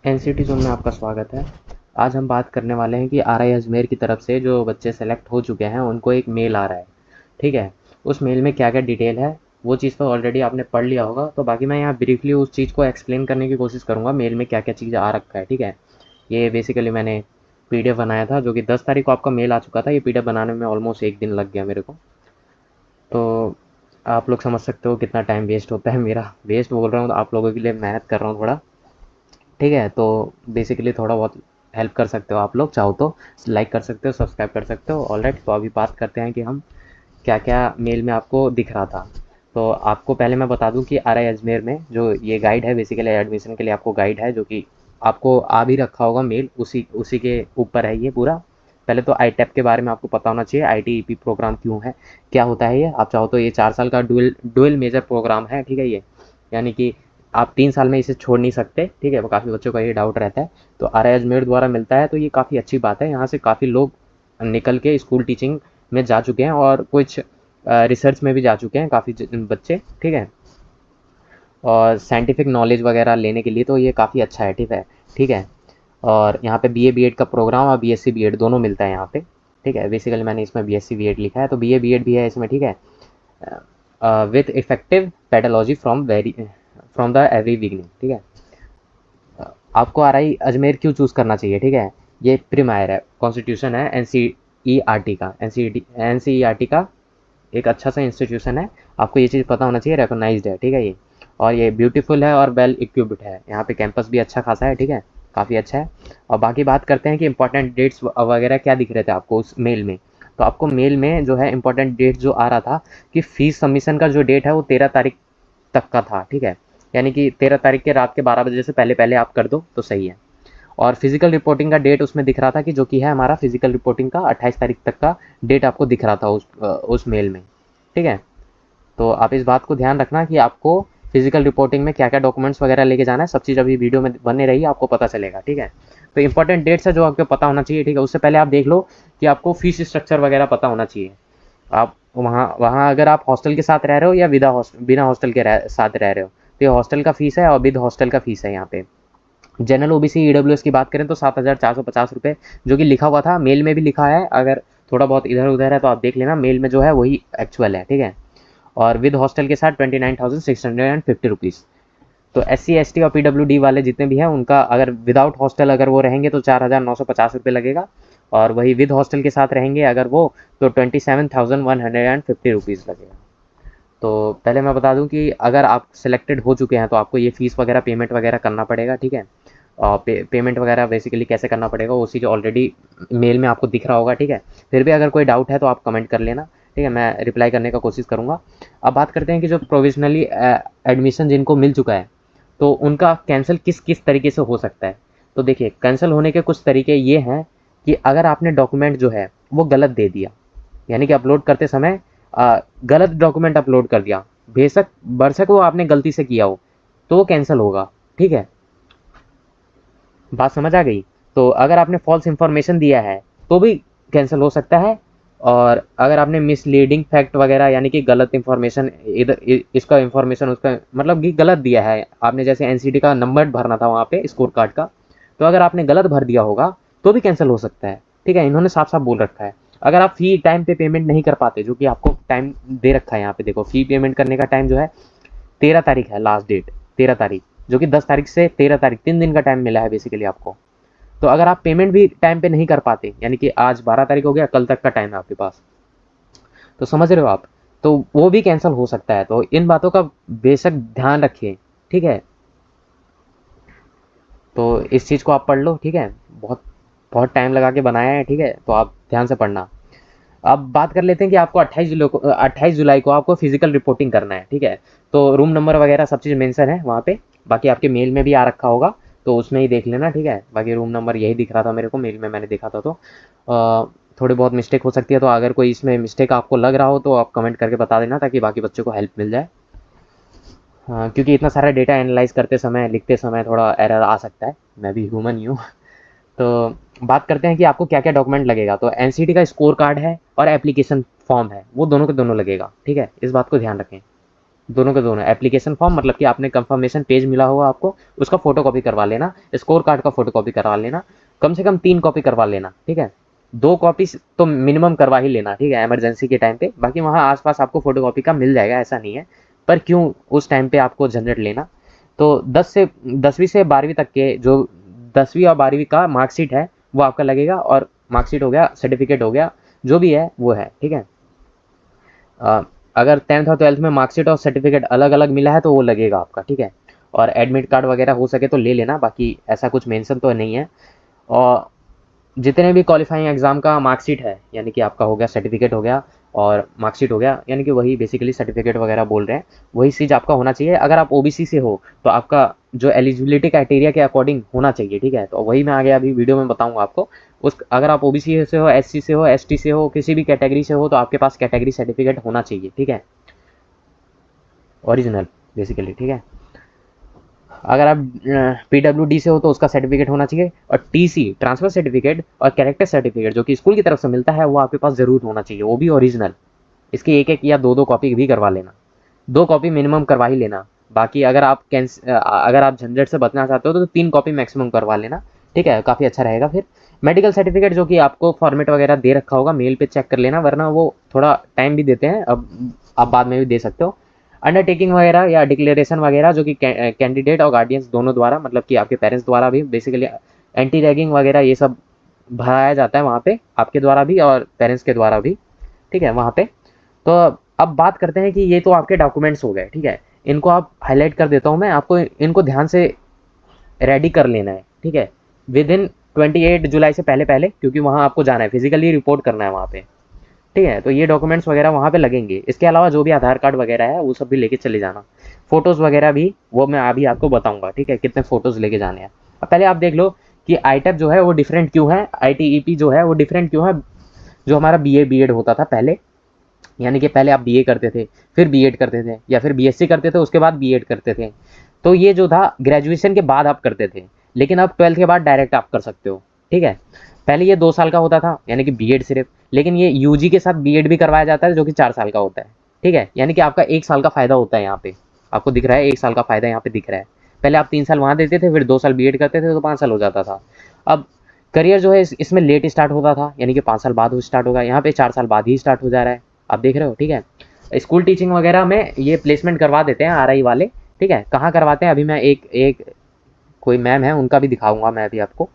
NCT zone में आपका स्वागत है। आज हम बात करने वाले हैं कि आरआई अजमेर की तरफ से जो बच्चे सेलेक्ट हो चुके हैं उनको एक मेल आ रहा है। ठीक है, उस मेल में क्या क्या डिटेल है वो चीज़ तो ऑलरेडी आपने पढ़ लिया होगा, तो बाकी मैं यहाँ ब्रीफली उस चीज़ को एक्सप्लेन करने की कोशिश करूँगा मेल में क्या क्या चीज़ आ रखा है। ठीक है, ये बेसिकली मैंने पीडीएफ बनाया था जो कि 10 तारीख को आपका मेल आ चुका था। ये पीडीएफ बनाने में ऑलमोस्ट एक दिन लग गया मेरे को। तो आप लोग समझ सकते हो कितना टाइम वेस्ट होता है मेरा। वेस्ट बोल रहा हूँ तो आप लोगों के लिए मेहनत कर रहा हूँ थोड़ा। ठीक है, तो बेसिकली थोड़ा बहुत हेल्प कर सकते हो आप लोग, चाहो तो लाइक कर सकते हो, सब्सक्राइब कर सकते हो। ऑलराइट, तो अभी बात करते हैं कि हम क्या क्या मेल में आपको दिख रहा था। तो आपको पहले मैं बता दूं कि आर आई अजमेर में जो ये गाइड है, बेसिकली एडमिशन के लिए आपको गाइड है जो कि आपको आ भी रखा होगा मेल, उसी उसी के ऊपर है ये पूरा। पहले तो आई टैप के बारे में आपको पता होना चाहिए, I T E P program क्यों है, क्या होता है ये। आप चाहो तो ये 4 साल का डुअल डुअल मेजर प्रोग्राम है। ठीक है, ये यानी कि आप 3 साल में इसे छोड़ नहीं सकते। ठीक है, वो काफ़ी बच्चों का ये डाउट रहता है। तो आर आई अजमेर द्वारा मिलता है तो ये काफ़ी अच्छी बात है। यहाँ से काफ़ी लोग निकल के स्कूल टीचिंग में जा चुके हैं और कुछ रिसर्च में भी जा चुके हैं काफ़ी बच्चे। ठीक है, और साइंटिफिक नॉलेज वगैरह लेने के लिए तो ये काफ़ी अच्छा है। ठीक है, ठीक है। और यहाँ पे बीए बीएड का प्रोग्राम और बीएससी बीएड दोनों मिलता है यहाँ पे। ठीक है, बेसिकली मैंने इसमें बीएससी बीएड लिखा है, तो बीए बीएड भी है इसमें। ठीक है, with effective pedology from the every beginning. ठीक है, आपको आर आई अजमेर क्यों चूज़ करना चाहिए। ठीक है, ये प्रीमायर है, कॉन्स्टिट्यूशन है N C E R T का, N C E R T का एक अच्छा सा इंस्टीट्यूशन है। आपको ये चीज़ पता होना चाहिए, रिकॉग्नाइज्ड है। ठीक है, ये और ये ब्यूटीफुल है और वेल इक्विप्ड है। यहाँ पे कैंपस भी अच्छा खासा है। ठीक है, काफ़ी अच्छा है। और बाकी बात करते हैं कि इंपॉर्टेंट डेट्स वगैरह क्या दिख रहे थे आपको उस मेल में। तो आपको मेल में जो है इंपॉर्टेंट डेट जो आ रहा था कि फीस सबमिशन का जो डेट है वो 13 तारीख तक का था। ठीक है, यानी कि 13 तारीख के रात के 12 बजे से पहले पहले आप कर दो तो सही है। और फिजिकल रिपोर्टिंग का डेट उसमें दिख रहा था कि जो कि है हमारा फिजिकल रिपोर्टिंग का 28 तारीख तक का डेट आपको दिख रहा था उस मेल में। ठीक है, तो आप इस बात को ध्यान रखना कि आपको फिजिकल रिपोर्टिंग में क्या क्या डॉक्यूमेंट्स वगैरह लेके जाना है। सब चीज़ अभी वीडियो में बने रही आपको पता चलेगा। ठीक है, तो इंपॉर्टेंट डेट्स है जो आपको पता होना चाहिए। ठीक है, उससे पहले आप देख लो कि आपको फीस स्ट्रक्चर वगैरह पता होना चाहिए। आप वहाँ वहाँ अगर आप हॉस्टल के साथ रह रहे हो या बिना हॉस्टल के साथ रह रहे हो, तो ये हॉस्टल का फीस है और विद हॉस्टल का फीस है यहाँ पे। जनरल ओबीसी ईडब्ल्यूएस की बात करें तो 7,450 रुपये जो कि लिखा हुआ था मेल में भी लिखा है। अगर थोड़ा बहुत इधर उधर है तो आप देख लेना, मेल में जो है वही एक्चुअल है। ठीक है, और विद हॉस्टल के साथ 29,650 रुपीज़। तो एस सी एस टी और पीडब्ल्यूडी वाले जितने भी हैं उनका अगर विदाउट हॉस्टल अगर वो रहेंगे तो 4,950 रुपये लगेगा। और वही विद हॉस्टल के साथ रहेंगे अगर वो, तो 27,150 रुपीज़ लगेगा। तो पहले मैं बता दूं कि अगर आप सिलेक्टेड हो चुके हैं तो आपको ये फीस वगैरह पेमेंट वगैरह करना पड़ेगा। ठीक है, और पेमेंट वगैरह बेसिकली कैसे करना पड़ेगा वो चीज़ ऑलरेडी मेल में आपको दिख रहा होगा। ठीक है, फिर भी अगर कोई डाउट है तो आप कमेंट कर लेना। ठीक है, मैं रिप्लाई करने का कोशिश करूँगा। अब बात करते हैं कि जो प्रोविजनली एडमिशन जिनको मिल चुका है तो उनका कैंसिल किस किस तरीके से हो सकता है। तो देखिए, कैंसिल होने के कुछ तरीके ये हैं कि अगर आपने डॉक्यूमेंट जो है वो गलत दे दिया, यानी कि अपलोड करते समय गलत डॉक्यूमेंट अपलोड कर दिया, बेशक बरसक वो आपने गलती से किया हो, तो वो कैंसिल होगा। ठीक है, बात समझ आ गई। तो अगर आपने फॉल्स इंफॉर्मेशन दिया है तो भी कैंसिल हो सकता है। और अगर आपने मिसलीडिंग फैक्ट वगैरह यानी कि गलत इंफॉर्मेशन, इधर इसका इंफॉर्मेशन उसका मतलब कि गलत दिया है आपने, जैसे एनसीटी का नंबर भरना था वहाँ पे स्कोर कार्ड का, तो अगर आपने गलत भर दिया होगा तो भी कैंसिल हो सकता है। ठीक है, इन्होंने साफ साफ बोल रखा है। अगर आप फी टाइम पे पेमेंट नहीं कर पाते, जो कि आपको टाइम दे रखा है यहाँ पे, देखो फी पेमेंट करने का टाइम जो है 13 तारीख है, लास्ट डेट 13 तारीख, जो कि 10 तारीख से 13 तारीख 3 दिन का टाइम मिला है बेसिकली आपको। तो अगर आप पेमेंट भी टाइम पे नहीं कर पाते, यानी कि आज 12 तारीख हो गया, कल तक का टाइम है आपके पास, तो समझ रहे हो आप, तो वो भी कैंसिल हो सकता है। तो इन बातों का बेशक ध्यान रखिए। ठीक है, तो इस चीज़ को आप पढ़ लो। ठीक है, बहुत बहुत टाइम लगा के बनाया है। ठीक है, तो आप ध्यान से पढ़ना। अब बात कर लेते हैं कि आपको 28 जुलाई को आपको फिजिकल रिपोर्टिंग करना है। ठीक है, तो रूम नंबर वगैरह सब चीज़ मेंशन है वहाँ पे, बाकी आपके मेल में भी आ रखा होगा तो उसमें ही देख लेना। ठीक है, बाकी रूम नंबर यही दिख रहा था मेरे को, मेल में मैंने देखा था। तो थोड़ी बहुत मिस्टेक हो सकती है, तो अगर कोई इसमें मिस्टेक आपको लग रहा हो तो आप कमेंट करके बता देना ताकि बाकी बच्चों को हेल्प मिल जाए। हाँ, क्योंकि इतना सारा डेटा एनालाइज करते समय, लिखते समय थोड़ा एरर आ सकता है, मैं भी ह्यूमन ही हूँ। तो बात करते हैं कि आपको क्या क्या डॉक्यूमेंट लगेगा। तो एनसीटी का स्कोर कार्ड है और एप्लीकेशन फॉर्म है, वो दोनों के दोनों लगेगा। ठीक है, इस बात को ध्यान रखें। दोनों के दोनों एप्लीकेशन फॉर्म, मतलब कि आपने कंफर्मेशन पेज मिला होगा आपको, उसका फोटोकॉपी करवा लेना, स्कोर कार्ड का फोटोकॉपी करवा लेना, कम से कम 3 कॉपी करवा लेना, ठीक है। 2 कॉपी तो मिनिमम करवा ही लेना, ठीक है, इमरजेंसी के टाइम पे। बाकी वहाँ आसपास आपको फोटोकॉपी का मिल जाएगा, ऐसा नहीं है, पर क्यों उस टाइम पे आपको झंझट लेना। तो 10वीं से 12वीं तक के जो 10वीं और 12वीं का मार्कशीट है वो आपका लगेगा, और मार्कशीट हो गया, सर्टिफिकेट हो गया, जो भी है वो है, ठीक है। अगर 10th और 12th में मार्कशीट और सर्टिफिकेट अलग अलग मिला है तो वो लगेगा आपका, ठीक है। और एडमिट कार्ड वगैरह हो सके तो ले लेना, बाकी ऐसा कुछ मेंशन तो नहीं है। और जितने भी क्वालिफाइंग एग्जाम का मार्कशीट है, यानी कि आपका हो गया, सर्टिफिकेट हो गया और मार्कशीट हो गया, यानी कि वही बेसिकली सर्टिफिकेट वगैरह बोल रहे हैं, वही चीज़ आपका होना चाहिए। अगर आप ओबीसी से हो तो आपका जो एलिजिबिलिटी क्राइटेरिया के अकॉर्डिंग होना चाहिए, ठीक है। तो वही मैं आगे अभी वीडियो में बताऊंगा आपको। उस अगर आप ओबीसी से हो, एससी से हो, एसटी से हो, किसी भी कैटेगरी से हो, तो आपके पास कैटेगरी सर्टिफिकेट होना चाहिए, ठीक है, ओरिजिनल बेसिकली, ठीक है। अगर आप पीडब्ल्यूडी से हो तो उसका सर्टिफिकेट होना चाहिए, और टीसी ट्रांसफर सर्टिफिकेट और कैरेक्टर सर्टिफिकेट जो कि स्कूल की तरफ से मिलता है वो आपके पास ज़रूर होना चाहिए, वो भी ओरिजिनल। इसकी एक एक या दो दो कॉपी भी करवा लेना, 2 कॉपी मिनिमम करवा ही लेना। बाकी अगर आप झंझट से बचना चाहते हो तो 3 कॉपी मैक्सिमम करवा लेना, ठीक है, काफ़ी अच्छा रहेगा। फिर मेडिकल सर्टिफिकेट जो कि आपको फॉर्मेट वगैरह दे रखा होगा, मेल पे चेक कर लेना, वरना वो थोड़ा टाइम भी देते हैं, अब आप बाद में भी दे सकते हो। अंडरटेकिंग वगैरह या डिक्लेरेशन वगैरह जो कि कैंडिडेट और गार्डियंस दोनों द्वारा, मतलब कि आपके पेरेंट्स द्वारा भी बेसिकली एंटी रैगिंग वगैरह ये सब भराया जाता है वहाँ पे, आपके द्वारा भी और पेरेंट्स के द्वारा भी, ठीक है, वहाँ पे। तो अब बात करते हैं कि ये तो आपके डॉक्यूमेंट्स हो गए, ठीक है। इनको आप हाईलाइट कर देता हूँ मैं आपको, इनको ध्यान से रेडी कर लेना है, ठीक है, विद इन 28 जुलाई से पहले पहले, क्योंकि वहाँ आपको जाना है, फिजिकली रिपोर्ट करना है वहाँ पे, ठीक है। तो ये डॉक्यूमेंट्स वगैरह वहाँ पे लगेंगे। इसके अलावा जो भी आधार कार्ड वगैरह है वो सब भी लेके चले जाना। फोटोज़ वगैरह भी वो मैं अभी आपको बताऊंगा, ठीक है, कितने फोटोज़ लेके जाने हैं। अब पहले आप देख लो कि आईटेप जो है वो डिफरेंट क्यों है, आईटीईपी जो है वो डिफरेंट क्यों है। जो हमारा बीएड होता था पहले, यानी कि पहले आप बीए करते थे, फिर बीएड करते थे, या फिर बीएससी करते थे उसके बाद बीएड करते थे, तो ये जो था ग्रेजुएशन के बाद आप करते थे, लेकिन अब 12th के बाद डायरेक्ट आप कर सकते हो, ठीक है। पहले ये 2 साल का होता था, यानी कि बीएड सिर्फ, लेकिन ये यूजी के साथ बीएड भी करवाया जाता है जो कि 4 साल का होता है, ठीक है। यानी कि आपका 1 साल का फायदा होता है यहाँ पे, आपको दिख रहा है 1 साल का फायदा यहाँ पे दिख रहा है। पहले आप 3 साल वहाँ देते थे, फिर 2 साल बीएड करते थे तो 5 साल हो जाता था। अब करियर जो है इसमें लेट स्टार्ट होता था, यानी कि 5 साल बाद वो स्टार्ट होगा, यहाँ पे 4 साल बाद ही स्टार्ट हो जा रहा है, आप देख रहे हो, ठीक है। स्कूल टीचिंग वगैरह में ये प्लेसमेंट करवा देते हैं आरआई वाले, ठीक है। कहाँ करवाते हैं अभी मैं एक एक कोई मैम है उनका भी दिखाऊंगा मैं अभी आपको।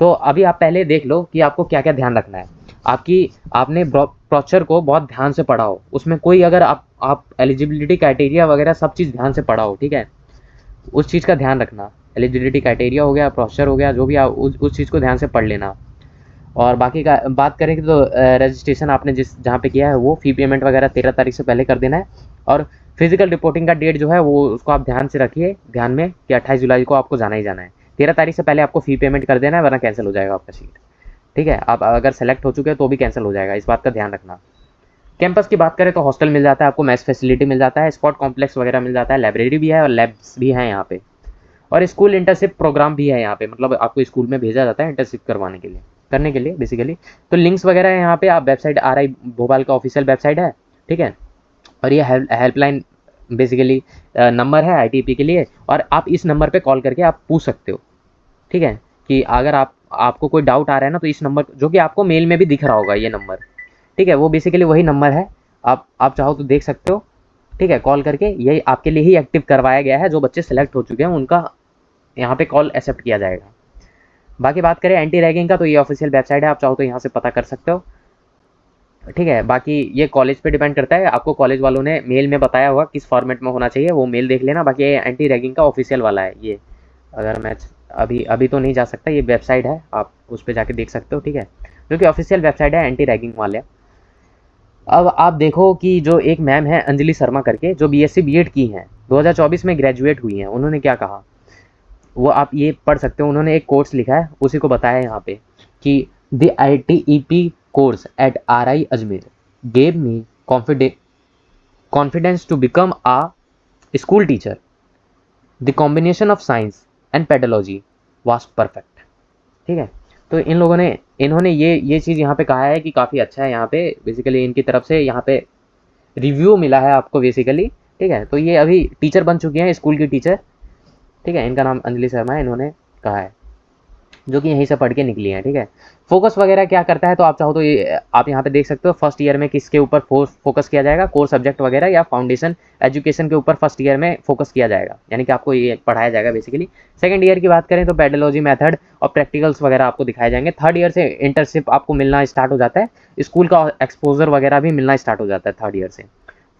तो अभी आप पहले देख लो कि आपको क्या क्या ध्यान रखना है। आपने ब्रोचर को बहुत ध्यान से पढ़ा हो, उसमें कोई अगर आप एलिजिबिलिटी क्राइटेरिया वगैरह सब चीज़ ध्यान से पढ़ा हो, ठीक है, उस चीज़ का ध्यान रखना। एलिजिबिलिटी क्राइटेरिया हो गया, ब्रोचर हो गया, जो भी आप उस चीज़ को ध्यान से पढ़ लेना। और बाकी का बात करें तो रजिस्ट्रेशन आपने जहाँ पे किया है वो फ़ी पेमेंट वगैरह 13 तारीख से पहले कर देना है। और फिजिकल रिपोर्टिंग का डेट जो है वो उसको आप ध्यान से रखिए, ध्यान में, कि 28 जुलाई को आपको जाना ही जाना है। 13 तारीख से पहले आपको फ़ी पेमेंट कर देना है, वरना कैंसिल हो जाएगा आपका सीट, ठीक है। आप अगर सेलेक्ट हो चुके हैं तो भी कैंसिल हो जाएगा, इस बात का ध्यान रखना। कैंपस की बात करें तो हॉस्टल मिल जाता है आपको, मैथ फैसिलिटी मिल जाता है, स्पोर्ट कॉम्प्लेक्स वगैरह मिल जाता है, लाइब्रेरी भी है और लैब्स भी हैं यहाँ पे, और स्कूल इंटर्नशिप प्रोग्राम भी है यहाँ पे, मतलब आपको स्कूल में भेजा जाता है इंटर्नशिप करने के लिए बेसिकली। तो लिंक्स वगैरह है यहाँ पे, आप वेबसाइट आरआई भोपाल का ऑफिशियल वेबसाइट है, ठीक है। और ये हेल्पलाइन बेसिकली नंबर है आईटीपी के लिए, और आप इस नंबर पे कॉल करके आप पूछ सकते हो, ठीक है, कि अगर आपको कोई डाउट आ रहा है ना, तो इस नंबर जो कि आपको मेल में भी दिख रहा होगा ये नंबर, ठीक है, वो बेसिकली वही नंबर है। आप चाहो तो देख सकते हो, ठीक है, कॉल करके। ये आपके लिए ही एक्टिव करवाया गया है, जो बच्चे सेलेक्ट हो चुके हैं उनका यहाँ पे कॉल एक्सेप्ट किया जाएगा। बाकी बात करें एंटी रैगिंग का, तो ये ऑफिशियल वेबसाइट है, आप चाहो तो यहाँ से पता कर सकते हो, ठीक है। बाकी ये कॉलेज पे डिपेंड करता है, आपको कॉलेज वालों ने मेल में बताया होगा किस फॉर्मेट में होना चाहिए, वो मेल देख लेना। बाकी ये एंटी रैगिंग का ऑफिशियल वाला है ये, अगर मैं अभी अभी तो नहीं जा सकता, ये वेबसाइट है, आप उस पर जाके देख सकते हो, ठीक है, जो कि ऑफिशियल वेबसाइट है एंटी रैगिंग वाले। अब आप देखो कि जो एक मैम है अंजलि शर्मा करके, जो बीएससी बीएड की हैं, 2024 में ग्रेजुएट हुई हैं, उन्होंने क्या कहा वो आप ये पढ़ सकते हो। उन्होंने एक कोर्स लिखा है, उसी को बताया है यहाँ पे कि the ITEP course at RI Ajmer gave me confidence to become a school teacher. The combination of science and pedology was perfect, ठीक है। तो इन्होंने ये चीज़ यहाँ पे कहा है कि काफ़ी अच्छा है। यहाँ पे बेसिकली इनकी तरफ से यहाँ पे रिव्यू मिला है आपको बेसिकली, ठीक है। तो ये अभी टीचर बन चुकी हैं, स्कूल की टीचर, ठीक है। इनका नाम अंजलि शर्मा है, इन्होंने कहा है, जो कि यहीं से पढ़ के निकली हैं, ठीक है। फोकस वगैरह क्या करता है, तो आप चाहो तो ये आप यहाँ पे देख सकते हो, फर्स्ट ईयर में किसके ऊपर फोकस किया जाएगा, कोर सब्जेक्ट वगैरह या फाउंडेशन एजुकेशन के ऊपर फर्स्ट ईयर में फोकस किया जाएगा, यानी कि आपको ये पढ़ाया जाएगा बेसिकली। सेकंड ईयर की बात करें तो पेडोलॉजी मेथड और प्रैक्टिकल्स वगैरह आपको दिखाए जाएंगे। थर्ड ईयर से इंटर्नशिप आपको मिलना स्टार्ट हो जाता है, स्कूल का एक्सपोजर वगैरह भी मिलना स्टार्ट हो जाता है थर्ड ईयर से।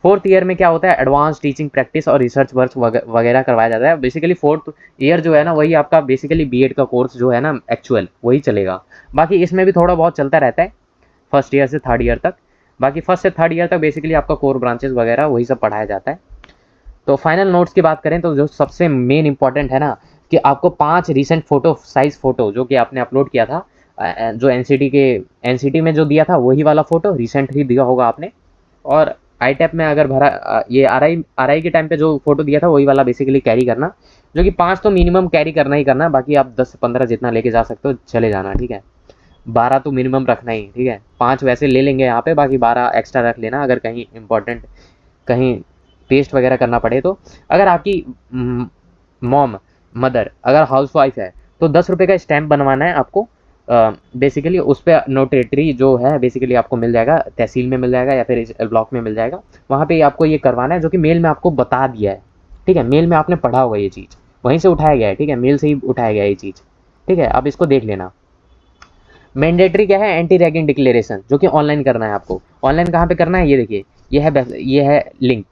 फोर्थ ईयर में क्या होता है, एडवांस टीचिंग प्रैक्टिस और रिसर्च वर्क वगैरह करवाया जाता है। बेसिकली फोर्थ ईयर जो है ना, वही आपका बेसिकली बीएड का कोर्स जो है ना एक्चुअल, वही चलेगा। बाकी इसमें भी थोड़ा बहुत चलता रहता है फर्स्ट ईयर से थर्ड ईयर तक। बाकी फर्स्ट से थर्ड ईयर तक बेसिकली आपका कोर ब्रांचेस वगैरह वही सब पढ़ाया जाता है। तो फाइनल नोट्स की बात करें तो जो सबसे मेन इंपॉर्टेंट है ना, कि आपको 5 रिसेंट फोटो साइज फोटो जो कि आपने अपलोड किया था, जो एनसीटी में जो दिया था वही वाला फोटो रिसेंट ही दिया होगा आपने। और आई टैप में अगर भरा, ये आर आई के टाइम पे जो फोटो दिया था वही वाला बेसिकली कैरी करना, जो कि 5 तो मिनिमम कैरी करना ही करना है। बाकी आप 10 से 15 जितना लेके जा सकते हो चले जाना, ठीक है। 12 तो मिनिमम रखना ही, ठीक है। 5 वैसे ले लेंगे यहाँ पे, बाकी 12 एक्स्ट्रा रख लेना अगर कहीं इंपॉर्टेंट कहीं पेस्ट वगैरह करना पड़े तो। अगर आपकी मॉम मदर अगर हाउस वाइफ है तो 10 रुपये का स्टैम्प बनवाना है आपको। बेसिकली उस पर नोटेटरी जो है बेसिकली आपको मिल जाएगा, तहसील में मिल जाएगा या फिर इस ब्लॉक में मिल जाएगा, वहाँ पे आपको ये करवाना है, जो कि मेल में आपको बता दिया है, ठीक है। मेल में आपने पढ़ा होगा ये चीज़, वहीं से उठाया गया है, ठीक है, मेल से ही उठाया गया है ये चीज़, ठीक है। आप इसको देख लेना। मैंडेटरी क्या है, एंटी रैगिंग डिक्लेरेशन, जो कि ऑनलाइन करना है आपको। ऑनलाइन कहाँ पे करना है, ये देखिए, ये है लिंक,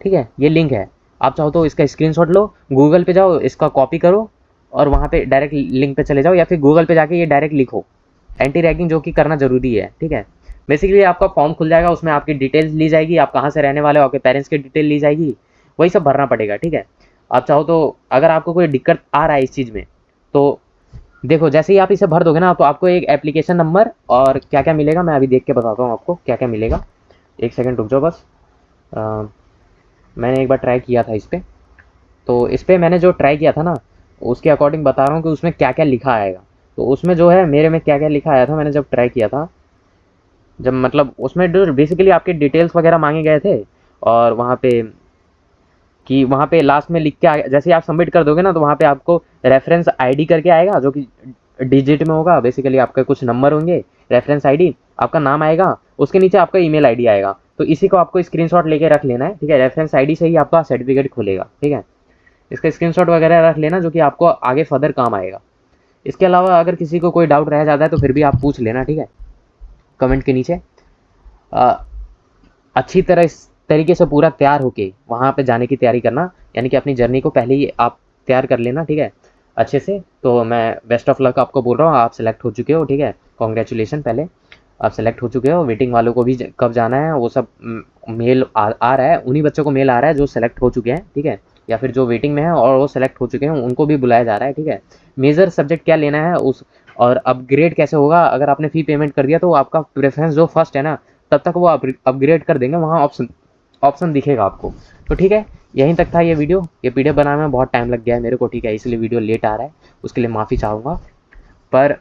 ठीक है, ये लिंक है। आप चाहो तो इसका स्क्रीनशॉट लो, गूगल पे जाओ, इसका कॉपी करो और वहाँ पे डायरेक्ट लिंक पे चले जाओ, या फिर गूगल पे जाके ये डायरेक्ट लिखो एंटी रैगिंग, जो कि करना जरूरी है, ठीक है। बेसिकली आपका फॉर्म खुल जाएगा, उसमें आपकी डिटेल्स ली जाएगी, आप कहाँ से रहने वाले हो, आपके पेरेंट्स की डिटेल ली जाएगी, वही सब भरना पड़ेगा, ठीक है। आप चाहो तो अगर आपको कोई दिक्कत आ रहा है इस चीज़ में, तो देखो जैसे ही आप इसे भर दोगे ना, तो आपको एक एप्लीकेशन नंबर और क्या क्या मिलेगा, मैं अभी देख के बताता हूँ आपको क्या क्या मिलेगा। एक सेकंड रुक जाओ बस। मैंने एक बार ट्राई किया था इस पर, तो इस पर मैंने जो ट्राई किया था ना, उसके अकॉर्डिंग बता रहा हूँ कि उसमें क्या क्या लिखा आएगा। तो उसमें जो है मेरे में क्या क्या लिखा आया था, मैंने जब ट्राई किया था, जब मतलब उसमें बेसिकली आपके डिटेल्स वगैरह मांगे गए थे, और वहाँ पे लास्ट में लिख के जैसे आप सबमिट कर दोगे ना, तो वहाँ पे आपको रेफरेंस आईडी करके आएगा, जो कि डिजिट में होगा। बेसिकली आपके कुछ नंबर होंगे, रेफरेंस आईडी, आपका नाम आएगा, उसके नीचे आपका ईमेल आईडी आएगा। तो इसी को आपको स्क्रीनशॉट लेके रख लेना है, ठीक है। रेफरेंस आईडी से ही आपका सर्टिफिकेट खुलेगा, ठीक है। इसका स्क्रीनशॉट वगैरह रख लेना, जो कि आपको आगे फर्दर काम आएगा। इसके अलावा अगर किसी को कोई डाउट रह जाता है तो फिर भी आप पूछ लेना, ठीक है, कमेंट के नीचे। अच्छी तरह इस तरीके से पूरा तैयार होके वहाँ पे जाने की तैयारी करना, यानी कि अपनी जर्नी को पहले ही आप तैयार कर लेना, ठीक है, अच्छे से। तो मैं बेस्ट ऑफ लक आपको बोल रहा हूँ, आप सेलेक्ट हो चुके हो, ठीक है, कॉन्ग्रेचुलेशन, पहले आप सेलेक्ट हो चुके हो। वेटिंग वालों को भी कब जाना है वो सब मेल आ रहा है, उन्हीं बच्चों को मेल आ रहा है जो सेलेक्ट हो चुके हैं, ठीक है, या फिर जो वेटिंग में है और वो सेलेक्ट हो चुके हैं उनको भी बुलाया जा रहा है, ठीक है। मेजर सब्जेक्ट क्या लेना है उस, और अपग्रेड कैसे होगा, अगर आपने फ़ी पेमेंट कर दिया तो आपका प्रेफरेंस जो फर्स्ट है ना, तब तक वो अपग्रेड कर देंगे, वहाँ ऑप्शन दिखेगा आपको। तो ठीक है, यहीं तक था ये वीडियो। ये पीडीएफ बनाने में बहुत टाइम लग गया है मेरे को, ठीक है, इसलिए वीडियो लेट आ रहा है, उसके लिए माफ़ी चाहूँगा, पर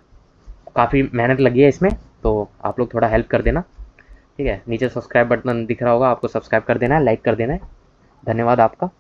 काफ़ी मेहनत लगी है इसमें, तो आप लोग थोड़ा हेल्प कर देना, ठीक है। नीचे सब्सक्राइब बटन दिख रहा होगा, आपको सब्सक्राइब कर देना है, लाइक कर देना है। धन्यवाद आपका।